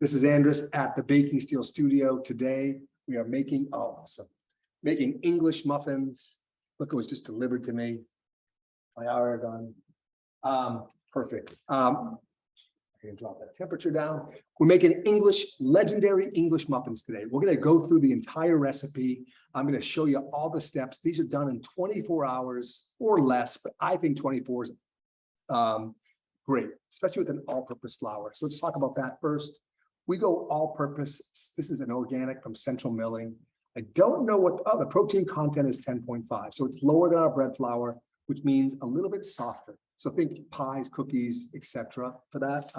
This is Andres at the Baking Steel Studio. Today, we are making, making English muffins. Look, it was just delivered to me. My hour done. Perfect. I'm gonna drop that temperature down. We're making legendary English muffins today. We're gonna go through the entire recipe. I'm gonna show you all the steps. These are done in 24 hours or less, but I think 24 is great, especially with an all-purpose flour. So let's talk about that first. We go all-purpose. This is an organic from Central Milling. I don't know what, the protein content is 10.5. So it's lower than our bread flour, which means a little bit softer. So think pies, cookies, etc. for that.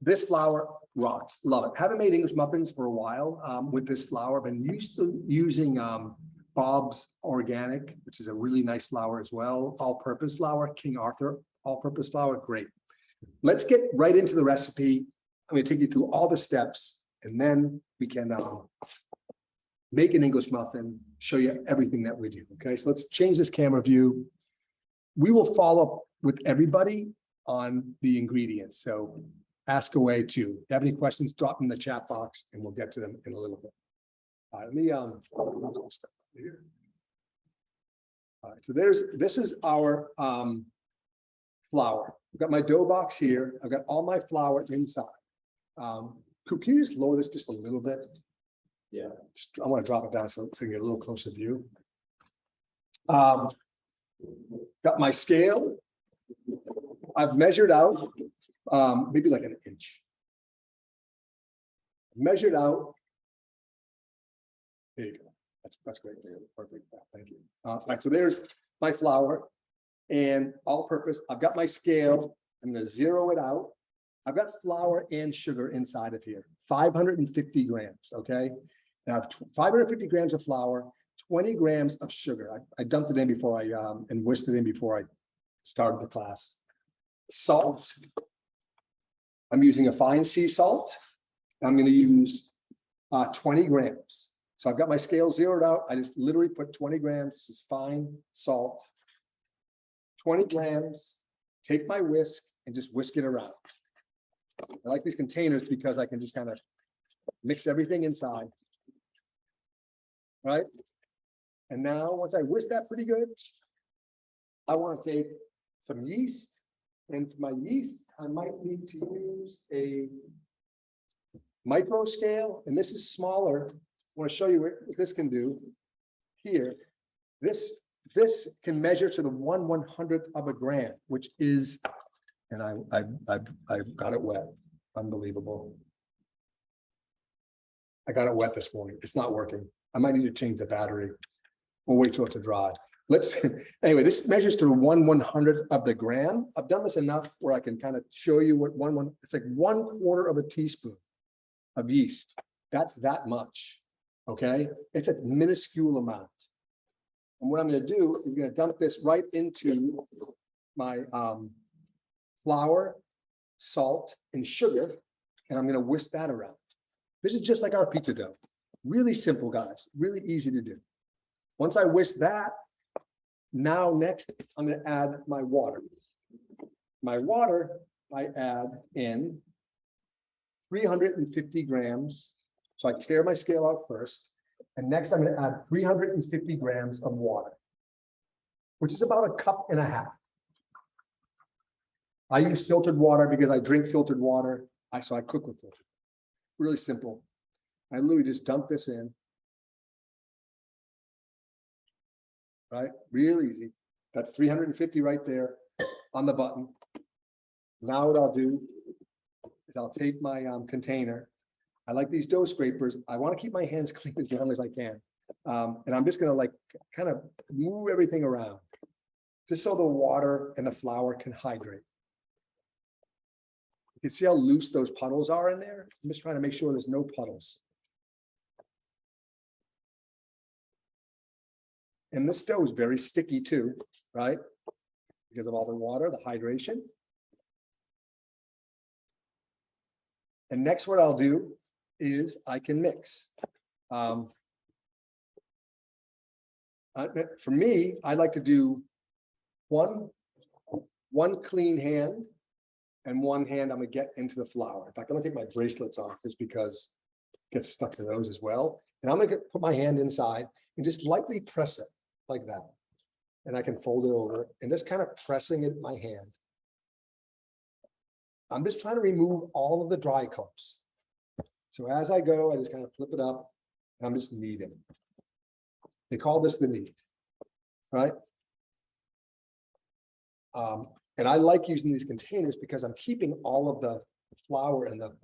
This flour rocks, love it. Haven't made English muffins for a while with this flour. Been used to using Bob's Organic, which is a really nice flour as well. All-purpose flour, King Arthur all-purpose flour, great. Let's get right into the recipe. I'm going to take you through all the steps, and then we can make an English muffin, show you everything that we do. Okay, so let's change this camera view. We will follow up with everybody on the ingredients. So ask away too. If you have any questions, drop them in the chat box and we'll get to them in a little bit. All right, let me step here. All right, so this is our flour. I've got my dough box here. I've got all my flour inside. Can you just lower this just a little bit? Yeah, I want to drop it down so you get a little closer view. Got my scale. I've measured out maybe like an inch. Measured out. There you go. That's great. Perfect. Thank you. All right, so there's my flour and all-purpose. I've got my scale. I'm going to zero it out. I've got flour and sugar inside of here. 550 grams. Okay. Now I have 550 grams of flour. 20 grams of sugar. I dumped it in before and whisked it in before I started the class. Salt. I'm using a fine sea salt. I'm going to use 20 grams. So I've got my scale zeroed out. I just literally put 20 grams. This is fine salt. 20 grams. Take my whisk and just whisk it around. I like these containers because I can just kind of mix everything inside. Right? And now, once I whisk that pretty good, I want to take some yeast. And for my yeast, I might need to use a micro scale. And this is smaller. I want to show you what this can do. Here, this can measure to the 1/100th of a gram, which is, and I got it wet. Unbelievable. I got it wet this morning. It's not working. I might need to change the battery. We'll wait till it to dry. Anyway, this measures to 1/100th of the gram. I've done this enough where I can kind of show you what it's like 1/4 of a teaspoon of yeast. That's that much. Okay. It's a minuscule amount. And what I'm going to do is going to dump this right into my flour, salt, and sugar. And I'm going to whisk that around. This is just like our pizza dough. Really simple, guys. Really easy to do. Once I whisk that, now next, I'm going to add my water. My water, I add in 350 grams. So I tear my scale out first. And next, I'm going to add 350 grams of water, which is about 1.5 cups. I use filtered water because I drink filtered water. So I cook with filtered. Really simple. I literally just dump this in. Right, real easy. That's 350 right there on the button. Now what I'll do is I'll take my container. I like these dough scrapers. I want to keep my hands clean as long as I can. And I'm just going to like kind of move everything around just so the water and the flour can hydrate. You can see how loose those puddles are in there. I'm just trying to make sure there's no puddles. And this dough is very sticky too, right? Because of all the water, the hydration. And next what I'll do is I can mix. For me, I like to do one clean hand and one hand I'm gonna get into the flour. In fact, I'm gonna take my bracelets off just because it gets stuck to those as well. And I'm gonna put my hand inside and just lightly press it like that. And I can fold it over and just kind of pressing it in my hand. I'm just trying to remove all of the dry clumps. So as I go, I just kind of flip it up and I'm just kneading. They call this the knead, right? And I like using these containers because I'm keeping all of the flour and the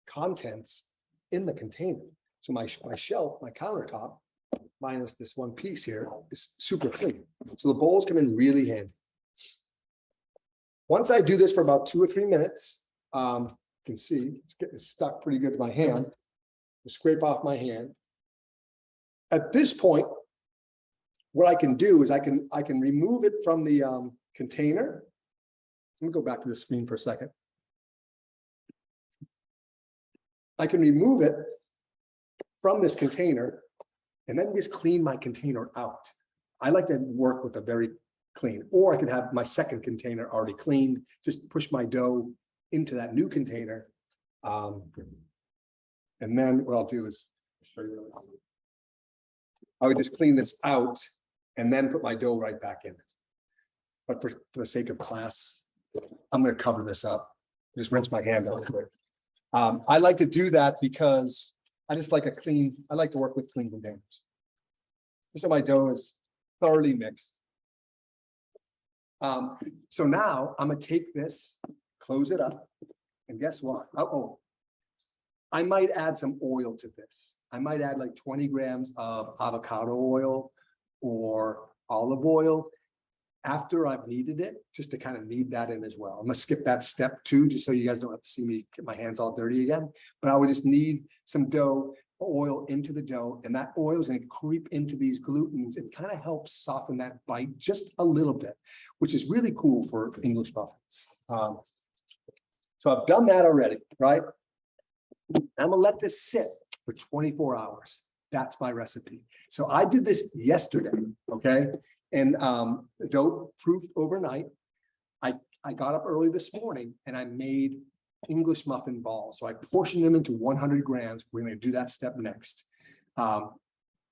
contents in the container. So my shelf, my countertop, minus this one piece here, is super clean. So the bowls come in really handy. Once I do this for about 2 or 3 minutes, you can see it's getting stuck pretty good to my hand. I scrape off my hand. At this point, what I can do is I can remove it from the container. Let me go back to the screen for a second. I can remove it from this container and then just clean my container out. I like to work with a very clean, or I could have my second container already cleaned, just push my dough into that new container. And then what I'll do is show you. I would just clean this out and then put my dough right back in. But for the sake of class, I'm going to cover this up. Just rinse my hand out quick. I like to do that because I just like I like to work with clean containers. So my dough is thoroughly mixed. So now I'm going to take this, close it up, and guess what? I might add some oil to this. I might add like 20 grams of avocado oil or olive oil after I've kneaded it, just to kind of knead that in as well. I'm gonna skip that step too, just so you guys don't have to see me get my hands all dirty again. But I would just knead some dough, oil into the dough, and that oil is going to creep into these glutens and kind of help soften that bite just a little bit, which is really cool for English muffins. So I've done that already, right? I'm gonna let this sit for 24 hours. That's my recipe. So I did this yesterday, okay? And the dough proofed overnight. I got up early this morning and I made English muffin balls. So I portioned them into 100 grams. We're going to do that step next.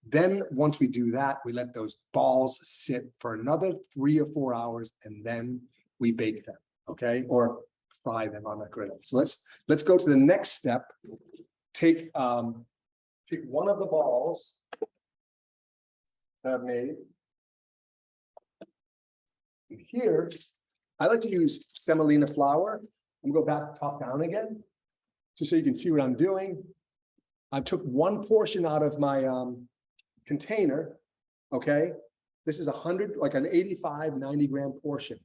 Then once we do that, we let those balls sit for another 3 or 4 hours, and then we bake them, okay? Or fry them on the griddle. So let's go to the next step. Take one of the balls that I've made. And here, I like to use semolina flour. I'm gonna go back top down again, just so you can see what I'm doing. I took one portion out of my container, okay? This is 100, like an 85, 90 gram portion.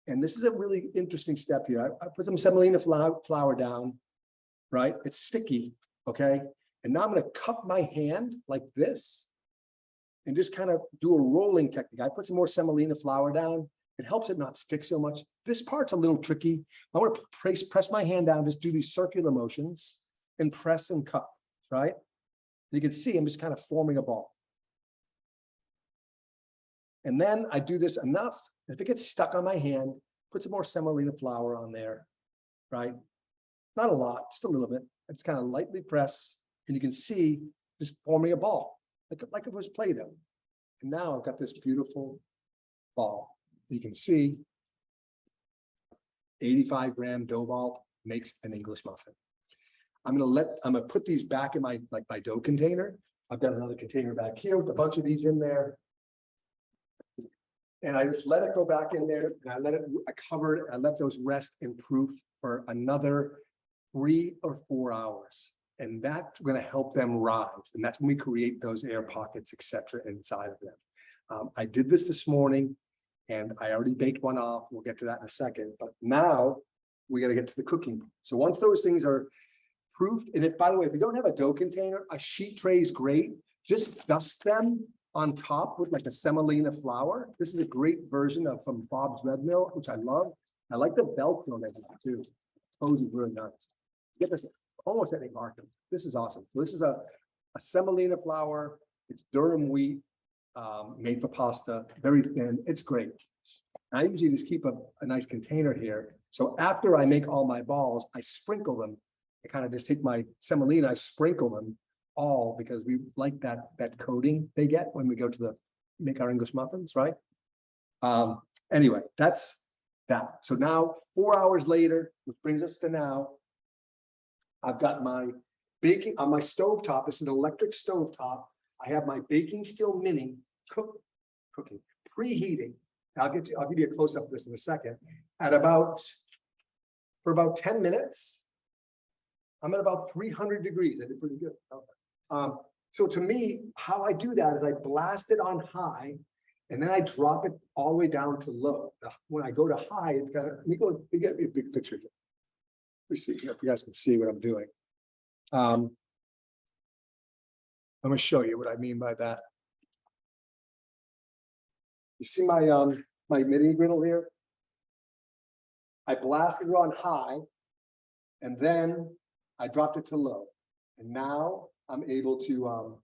And this is a really interesting step here. I put some semolina flour down, right? It's sticky, okay? And now I'm gonna cup my hand like this and just kind of do a rolling technique. I put some more semolina flour down. It helps it not stick so much. This part's a little tricky. I want to press my hand down, just do these circular motions and press and cup, right? You can see I'm just kind of forming a ball. And then I do this enough. If it gets stuck on my hand, put some more semolina flour on there, right? Not a lot, just a little bit. I just kind of lightly press, and you can see just forming a ball, like it was Play-Doh. And now I've got this beautiful ball. You can see 85 gram dough ball makes an English muffin. I'm gonna put these back in my dough container. I've got another container back here with a bunch of these in there. And I just let it go back in there, and I covered it, I let those rest in proof for another 3 or 4 hours. And that's going to help them rise. And that's when we create those air pockets, etc., inside of them. I did this morning, and I already baked one off. We'll get to that in a second. But now we got to get to the cooking. So once those things are proofed, and by the way, if you don't have a dough container, a sheet tray is great. Just dust them on top with like a semolina flour. This is a great version of from Bob's Red Mill, which I love. I like the Velcro they have too. Pose is really nice. Get this almost any market. This is awesome. So this is a semolina flour. It's durum wheat, made for pasta, very thin. It's great. I usually just keep a nice container here So after I make all my balls, I sprinkle them. I kind of just take my semolina, I sprinkle them all because we like that coating they get when we go to make our English muffins, right? Anyway, that's that. So now 4 hours later, which brings us to now, I've got my baking on my stovetop. This is an electric stovetop. I have my Baking Steel Mini cooking, preheating. I'll give you a close up of this in a second. For about 10 minutes, I'm at about 300 degrees. I did pretty good. So to me, how I do that is I blast it on high, and then I drop it all the way down to low. Now, when I go to high, it's got. Let me get a big picture here. Let me see if you guys can see what I'm doing. I'm going to show you what I mean by that. You see my my mini griddle here? I blasted it on high, and then I dropped it to low. And now I'm able to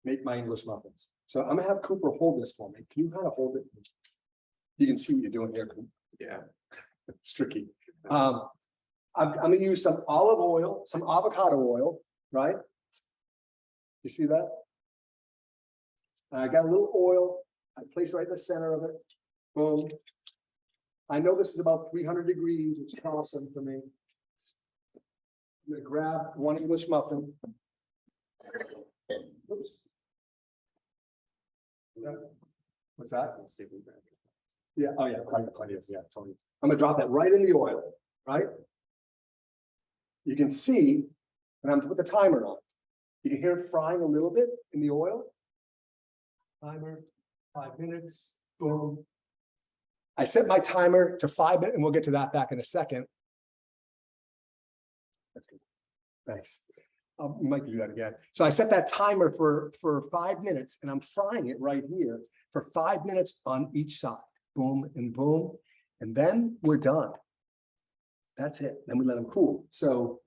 make my English muffins. So I'm gonna have Cooper hold this for me. Can you kind of hold it? You can see what you're doing here. Yeah, it's tricky. I'm gonna use some olive oil, some avocado oil, right? You see that? I got a little oil. I place it right in the center of it. Boom. I know this is about 300 degrees, which is awesome for me. I'm gonna grab one English muffin. Oops. What's that? Yeah, oh yeah, plenty of, yeah, totally. I'm gonna drop that right in the oil, right? You can see, and I'm gonna put the timer on. You can hear it frying a little bit in the oil. Timer, 5 minutes, boom. I set my timer to 5 minutes, and we'll get to that back in a second. That's good. Thanks. You might do that again. So I set that timer for 5 minutes, and I'm frying it right here for 5 minutes on each side. Boom and boom. And then we're done. That's it. Then we let them cool. So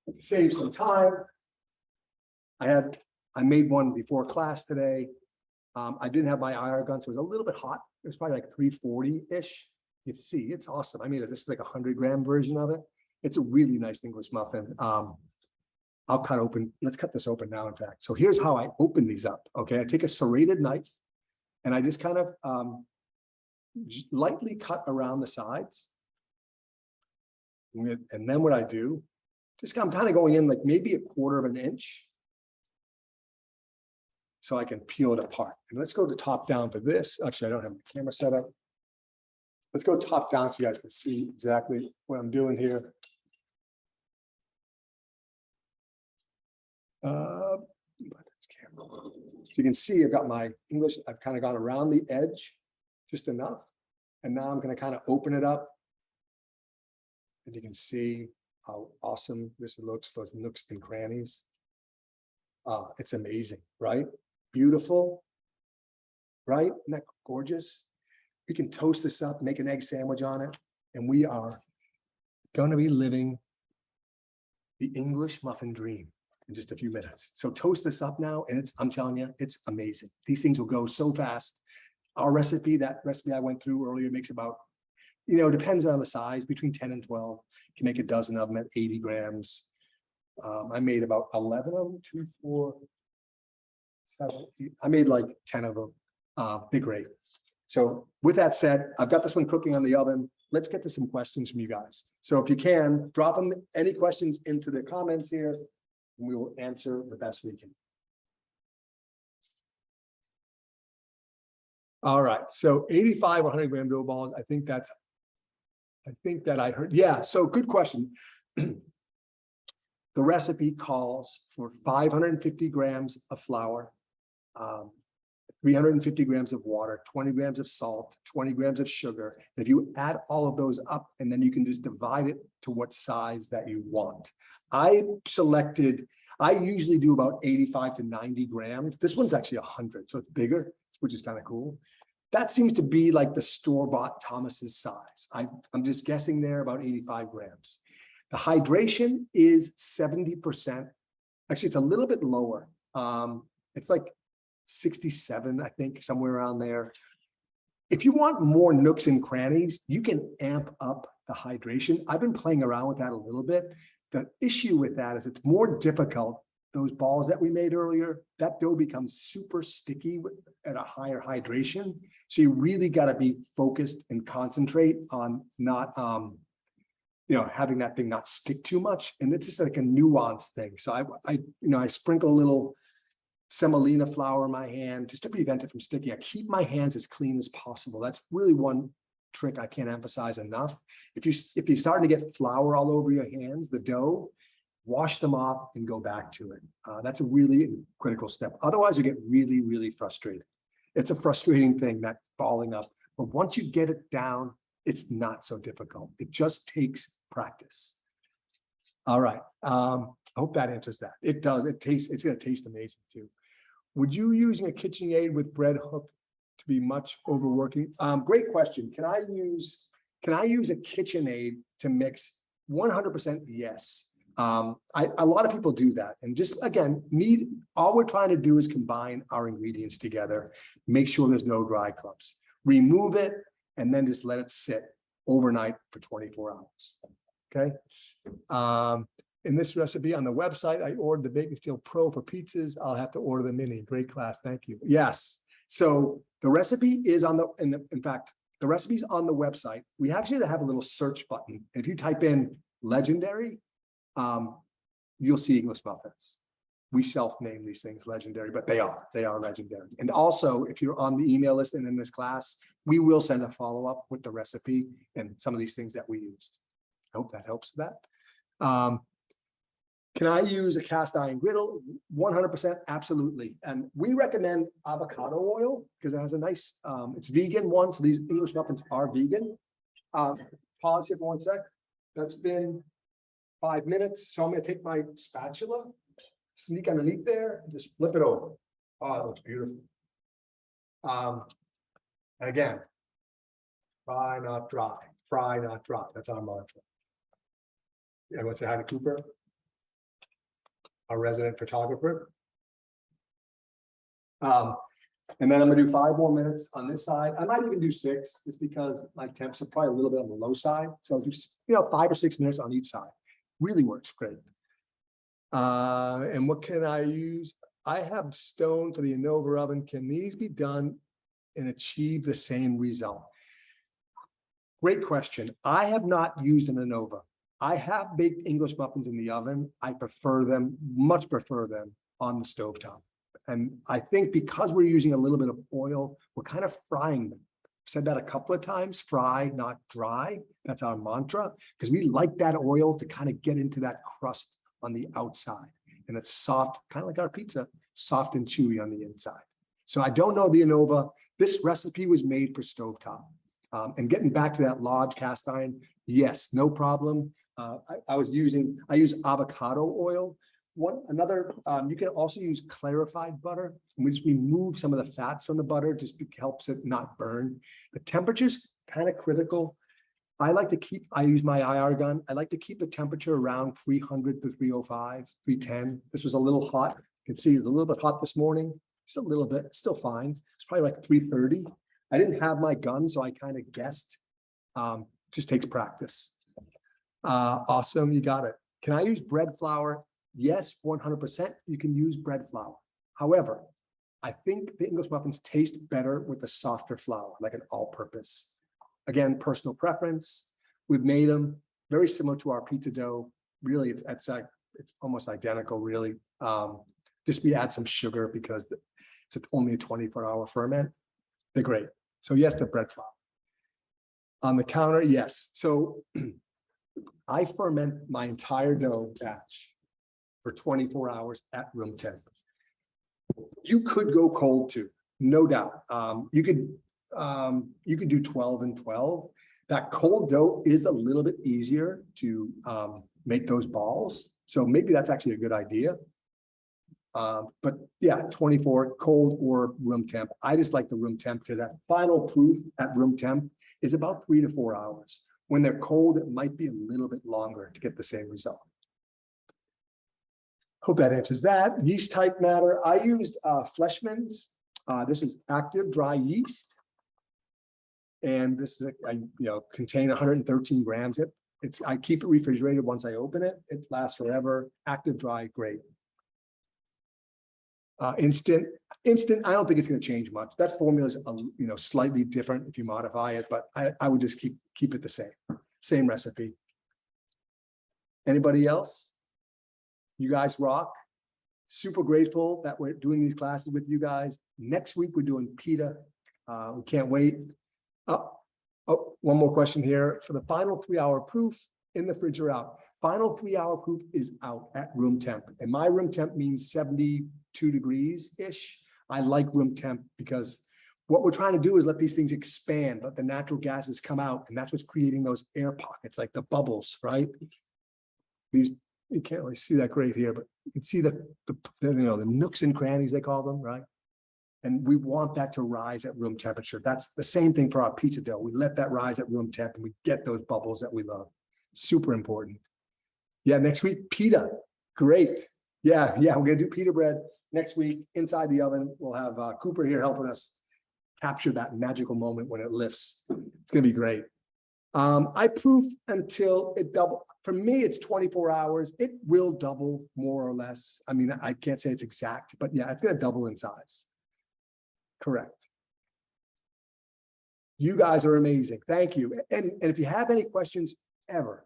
to save some time, I made one before class today. I didn't have my IR gun, so it was a little bit hot. It was probably like 340-ish. You can see, it's awesome. I made it. This is like a 100-gram version of it. It's a really nice English muffin. I'll cut open. Let's cut this open now, in fact. So here's how I open these up. Okay, I take a serrated knife, and I just kind of lightly cut around the sides. And then what I do, I'm kind of going in like maybe 1/4 of an inch, so I can peel it apart. And let's go to top down for this. Actually, I don't have the camera set up. Let's go top down so you guys can see exactly what I'm doing here. So you can see I've got my English, I've kind of gone around the edge just enough. And now I'm going to kind of open it up. And you can see how awesome this looks, those nooks and crannies. It's amazing, right? Beautiful, right? Isn't that gorgeous? We can toast this up, make an egg sandwich on it, and we are going to be living the English muffin dream in just a few minutes. So toast this up now, and I'm telling you, it's amazing. These things will go so fast. Our recipe, that recipe I went through earlier, makes about, depends on the size, between 10 and 12. You can make a dozen of them at 80 grams. I made about 11 of them, 2, 4, 7, 8. I made like 10 of them. They're great. So with that said, I've got this one cooking on the oven. Let's get to some questions from you guys. So if you can, drop them, any questions into the comments here, and we will answer the best we can. All right, so 85 or 100-gram dough balls. I think that I heard. Yeah, so good question. The recipe calls for 550 grams of flour, 350 grams of water, 20 grams of salt, 20 grams of sugar. If you add all of those up, and then you can just divide it to what size that you want. I usually do about 85 to 90 grams. This one's actually 100, so it's bigger, which is kind of cool. That seems to be like the store-bought Thomas's size. I'm just guessing there, about 85 grams. The hydration is 70%. Actually, it's a little bit lower. It's like 67, I think, somewhere around there. If you want more nooks and crannies, you can amp up the hydration. I've been playing around with that a little bit. The issue with that is it's more difficult. Those balls that we made earlier, that dough becomes super sticky at a higher hydration. So you really got to be focused and concentrate on not, having that thing not stick too much. And it's just like a nuanced thing. So I sprinkle a little semolina flour in my hand just to prevent it from sticking. I keep my hands as clean as possible. That's really one trick I can't emphasize enough. If you're starting to get flour all over your hands, the dough, wash them off and go back to it. That's a really critical step. Otherwise, you get really, really frustrated. It's a frustrating thing, that falling up. But once you get it down, it's not so difficult. It just takes practice. All right. I hope that answers that. It does. It's going to taste amazing too. Would you using a KitchenAid with bread hook to be much overworking? Great question. Can I use a KitchenAid to mix? 100% yes. A lot of people do that, and just again, all we're trying to do is combine our ingredients together, make sure there's no dry clumps, remove it, and then just let it sit overnight for 24 hours. Okay. In this recipe on the website, I ordered the Baking Steel Pro for pizzas. I'll have to order the mini. Great class. Thank you. Yes. So the recipe is on in fact, the recipe's on the website. We actually have a little search button. If you type in legendary, you'll see English muffins. We self-name these things legendary, but they are legendary. And also, if you're on the email list and in this class, we will send a follow-up with the recipe and some of these things that we used. I hope that helps that. Can I use a cast iron griddle? 100%, absolutely. And we recommend avocado oil because it has a nice, it's vegan one. So these English muffins are vegan. Pause here for 1 sec. That's been 5 minutes. So I'm going to take my spatula, sneak underneath there, and just flip it over. Oh, it looks beautiful. Again, fry, not dry. Fry, not dry. That's our mantra. Everyone say hi to Cooper, our resident photographer. And then I'm gonna do 5 more minutes on this side. I might even do 6, just because my temps are probably a little bit on the low side. So I'll do 5 or 6 minutes on each side. Really works great. And what can I use? I have stone for the Innova oven. Can these be done and achieve the same result? Great question. I have not used an Innova. I have baked English muffins in the oven. I prefer them, much prefer them on the stovetop. And I think because we're using a little bit of oil, we're kind of frying them. I've said that a couple of times, fry, not dry. That's our mantra, because we like that oil to kind of get into that crust on the outside. And it's soft, kind of like our pizza, soft and chewy on the inside. So I don't know the Innova. This recipe was made for stovetop. And getting back to that large cast iron, yes, no problem. I use avocado oil. You can also use clarified butter, and we just remove some of the fats from the butter, just helps it not burn. The temperature's kind of critical. I use my IR gun. I like to keep the temperature around 300 to 305, 310. This was a little hot. You can see it's a little bit hot this morning. Just a little bit, it's still fine. It's probably like 330. I didn't have my gun, so I kind of guessed. Just takes practice. Awesome, you got it. Can I use bread flour? Yes, 100%. You can use bread flour. However, I think the English muffins taste better with the softer flour, like an all-purpose. Again, personal preference. We've made them very similar to our pizza dough. Really, it's almost identical, really. Just we add some sugar because it's only a 24-hour ferment. They're great. So yes, the bread flour. On the counter, yes. So I ferment my entire dough batch for 24 hours at room temp. You could go cold too, no doubt. You could do 12 and 12. That cold dough is a little bit easier to make those balls. So maybe that's actually a good idea. But yeah, 24 cold or room temp. I just like the room temp because that final proof at room temp is about 3 to 4 hours. When they're cold, it might be a little bit longer to get the same result. Hope that answers that. Yeast type matter. I used Fleshman's. This is active dry yeast. And this is, contain 113 grams. I keep it refrigerated once I open it. It lasts forever. Active dry, great. Instant. I don't think it's going to change much. That formula is, slightly different if you modify it, but I would just keep it the same recipe. Anybody else? You guys rock. Super grateful that we're doing these classes with you guys. Next week, we're doing pita. We can't wait. One more question here. For the final 3-hour proof, in the fridge or out? Final 3-hour proof is out at room temp. And my room temp means 72 degrees-ish. I like room temp because what we're trying to do is let these things expand, let the natural gases come out. And that's what's creating those air pockets, like the bubbles, right? You can't really see that great here, but you can see the nooks and crannies, they call them, right? And we want that to rise at room temperature. That's the same thing for our pizza dough. We let that rise at room temp and we get those bubbles that we love. Super important. Yeah, next week, pita. Great. Yeah, we're gonna do pita bread next week inside the oven. We'll have Cooper here helping us capture that magical moment when it lifts. It's gonna be great. I proof until it double. For me, it's 24 hours. It will double more or less. I mean, I can't say it's exact, but yeah, it's gonna double in size. Correct. You guys are amazing. Thank you. And if you have any questions ever,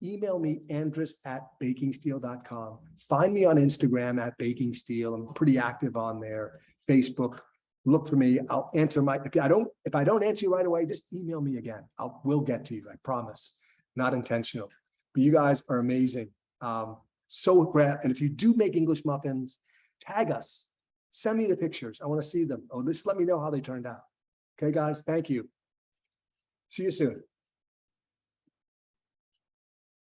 email me, andres@bakingsteel.com. Find me on Instagram @Baking Steel. I'm pretty active on there. Facebook. Look for me. I'll answer if I don't answer you right away, just email me again. We'll get to you. I promise. Not intentional. But you guys are amazing. So great. And if you do make English muffins, tag us. Send me the pictures. I want to see them. Just let me know how they turned out. Okay, guys. Thank you. See you soon.